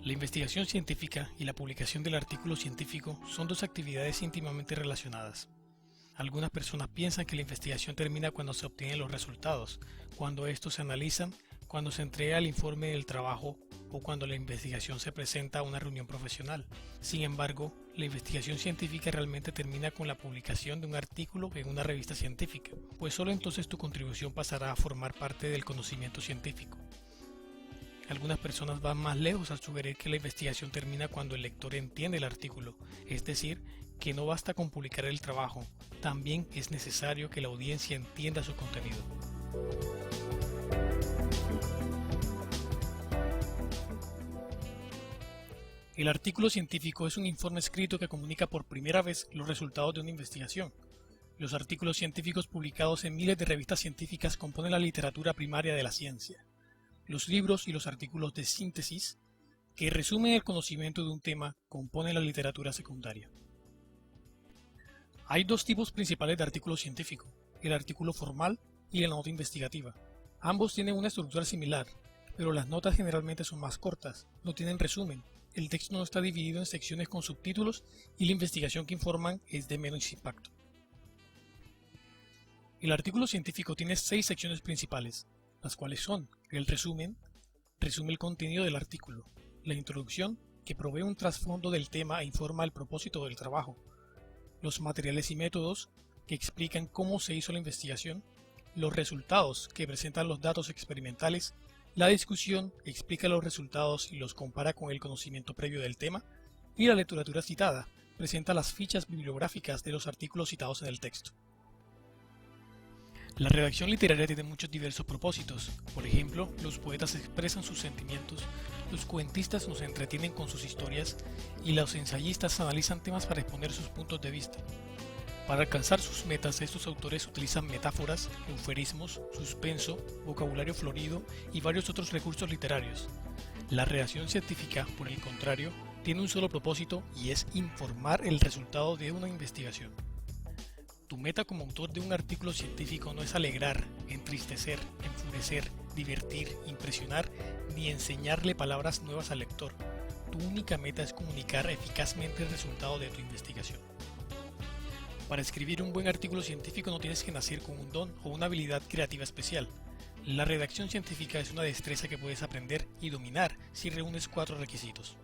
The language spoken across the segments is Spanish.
La investigación científica y la publicación del artículo científico son dos actividades íntimamente relacionadas. Algunas personas piensan que la investigación termina cuando se obtienen los resultados, cuando estos se analizan, cuando se entrega el informe del trabajo o cuando la investigación se presenta a una reunión profesional. Sin embargo, la investigación científica realmente termina con la publicación de un artículo en una revista científica, pues solo entonces tu contribución pasará a formar parte del conocimiento científico. Algunas personas van más lejos al sugerir que la investigación termina cuando el lector entiende el artículo, es decir, que no basta con publicar el trabajo, también es necesario que la audiencia entienda su contenido. El artículo científico es un informe escrito que comunica por primera vez los resultados de una investigación. Los artículos científicos publicados en miles de revistas científicas componen la literatura primaria de la ciencia. Los libros y los artículos de síntesis, que resumen el conocimiento de un tema, componen la literatura secundaria. Hay dos tipos principales de artículo científico, el artículo formal y la nota investigativa. Ambos tienen una estructura similar, pero las notas generalmente son más cortas, no tienen resumen, el texto no está dividido en secciones con subtítulos y la investigación que informan es de menos impacto. El artículo científico tiene 6 secciones principales, las cuales son el resume el contenido del artículo, la introducción, que provee un trasfondo del tema e informa el propósito del trabajo, los materiales y métodos, que explican cómo se hizo la investigación, los resultados, que presentan los datos experimentales, la discusión, explica los resultados y los compara con el conocimiento previo del tema, y la literatura citada, presenta las fichas bibliográficas de los artículos citados en el texto. La redacción literaria tiene muchos diversos propósitos. Por ejemplo, los poetas expresan sus sentimientos, los cuentistas nos entretienen con sus historias y los ensayistas analizan temas para exponer sus puntos de vista. Para alcanzar sus metas, estos autores utilizan metáforas, eufemismos, suspenso, vocabulario florido y varios otros recursos literarios. La redacción científica, por el contrario, tiene un solo propósito y es informar el resultado de una investigación. Tu meta como autor de un artículo científico no es alegrar, entristecer, enfurecer, divertir, impresionar, ni enseñarle palabras nuevas al lector. Tu única meta es comunicar eficazmente el resultado de tu investigación. Para escribir un buen artículo científico no tienes que nacer con un don o una habilidad creativa especial. La redacción científica es una destreza que puedes aprender y dominar si reúnes 4 requisitos.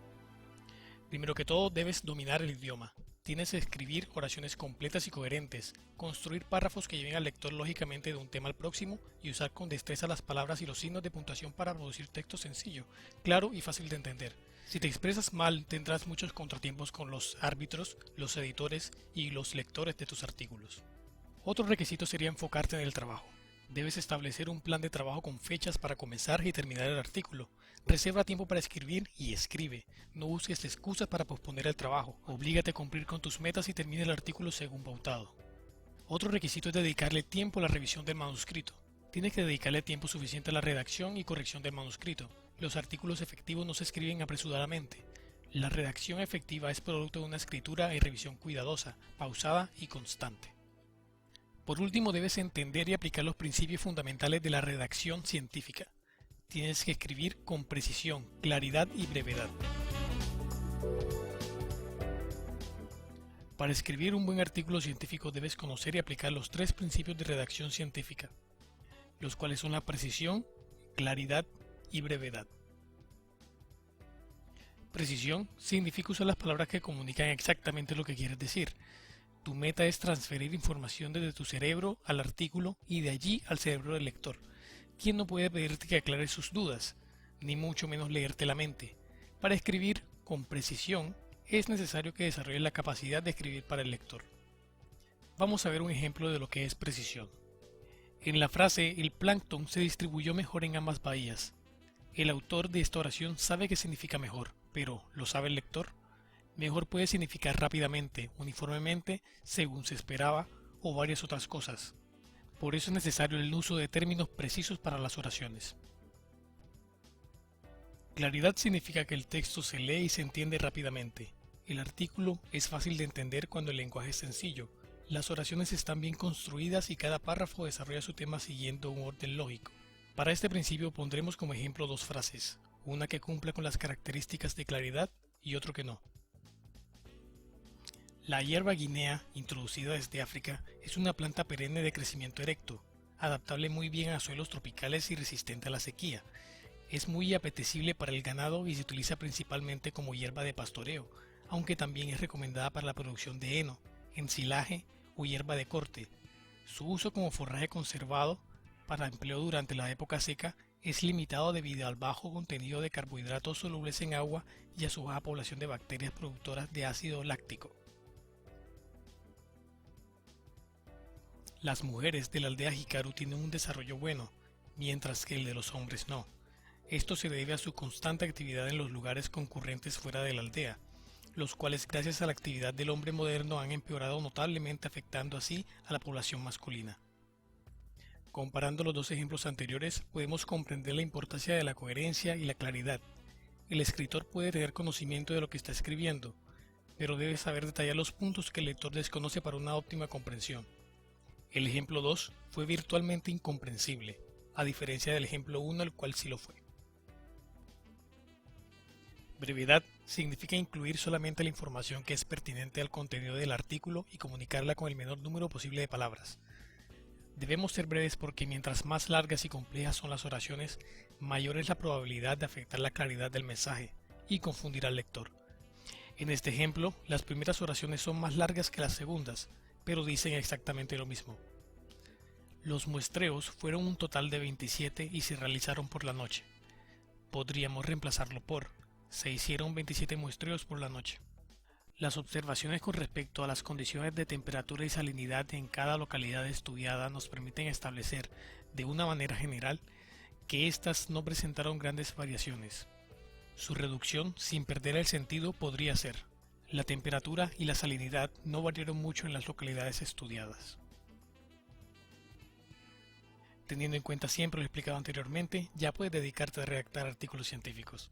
Primero que todo, debes dominar el idioma. Tienes que escribir oraciones completas y coherentes, construir párrafos que lleven al lector lógicamente de un tema al próximo y usar con destreza las palabras y los signos de puntuación para producir texto sencillo, claro y fácil de entender. Si te expresas mal, tendrás muchos contratiempos con los árbitros, los editores y los lectores de tus artículos. Otro requisito sería enfocarte en el trabajo. Debes establecer un plan de trabajo con fechas para comenzar y terminar el artículo. Reserva tiempo para escribir y escribe. No busques excusas para posponer el trabajo. Oblígate a cumplir con tus metas y termina el artículo según pautado. Otro requisito es dedicarle tiempo a la revisión del manuscrito. Tienes que dedicarle tiempo suficiente a la redacción y corrección del manuscrito. Los artículos efectivos no se escriben apresuradamente. La redacción efectiva es producto de una escritura y revisión cuidadosa, pausada y constante. Por último, debes entender y aplicar los principios fundamentales de la redacción científica. Tienes que escribir con precisión, claridad y brevedad. Para escribir un buen artículo científico debes conocer y aplicar los 3 principios de redacción científica, los cuales son la precisión, claridad y brevedad. Precisión significa usar las palabras que comunican exactamente lo que quieres decir. Tu meta es transferir información desde tu cerebro al artículo y de allí al cerebro del lector. ¿Quién no puede pedirte que aclares sus dudas? Ni mucho menos leerte la mente. Para escribir con precisión es necesario que desarrolles la capacidad de escribir para el lector. Vamos a ver un ejemplo de lo que es precisión. En la frase el plancton se distribuyó mejor en ambas bahías. El autor de esta oración sabe qué significa mejor, pero ¿lo sabe el lector? Mejor puede significar rápidamente, uniformemente, según se esperaba, o varias otras cosas. Por eso es necesario el uso de términos precisos para las oraciones. Claridad significa que el texto se lee y se entiende rápidamente. El artículo es fácil de entender cuando el lenguaje es sencillo. Las oraciones están bien construidas y cada párrafo desarrolla su tema siguiendo un orden lógico. Para este principio pondremos como ejemplo 2 frases. una que cumpla con las características de claridad y otro que no. La hierba guinea, introducida desde África, es una planta perenne de crecimiento erecto, adaptable muy bien a suelos tropicales y resistente a la sequía. Es muy apetecible para el ganado y se utiliza principalmente como hierba de pastoreo, aunque también es recomendada para la producción de heno, ensilaje o hierba de corte. Su uso como forraje conservado para empleo durante la época seca es limitado debido al bajo contenido de carbohidratos solubles en agua y a su baja población de bacterias productoras de ácido láctico. Las mujeres de la aldea Hikaru tienen un desarrollo bueno, mientras que el de los hombres no. Esto se debe a su constante actividad en los lugares concurrentes fuera de la aldea, los cuales gracias a la actividad del hombre moderno han empeorado notablemente, afectando así a la población masculina. Comparando los dos ejemplos anteriores, podemos comprender la importancia de la coherencia y la claridad. El escritor puede tener conocimiento de lo que está escribiendo, pero debe saber detallar los puntos que el lector desconoce para una óptima comprensión. El ejemplo 2 fue virtualmente incomprensible, a diferencia del ejemplo 1, el cual sí lo fue. Brevedad significa incluir solamente la información que es pertinente al contenido del artículo y comunicarla con el menor número posible de palabras. Debemos ser breves porque mientras más largas y complejas son las oraciones, mayor es la probabilidad de afectar la claridad del mensaje y confundir al lector. En este ejemplo, las primeras oraciones son más largas que las segundas, pero dicen exactamente lo mismo. Los muestreos fueron un total de 27 y se realizaron por la noche. Podríamos reemplazarlo por: se hicieron 27 muestreos por la noche. Las observaciones con respecto a las condiciones de temperatura y salinidad en cada localidad estudiada nos permiten establecer, de una manera general, que éstas no presentaron grandes variaciones. Su reducción, sin perder el sentido, podría ser: la temperatura y la salinidad no variaron mucho en las localidades estudiadas. Teniendo en cuenta siempre lo explicado anteriormente, ya puedes dedicarte a redactar artículos científicos.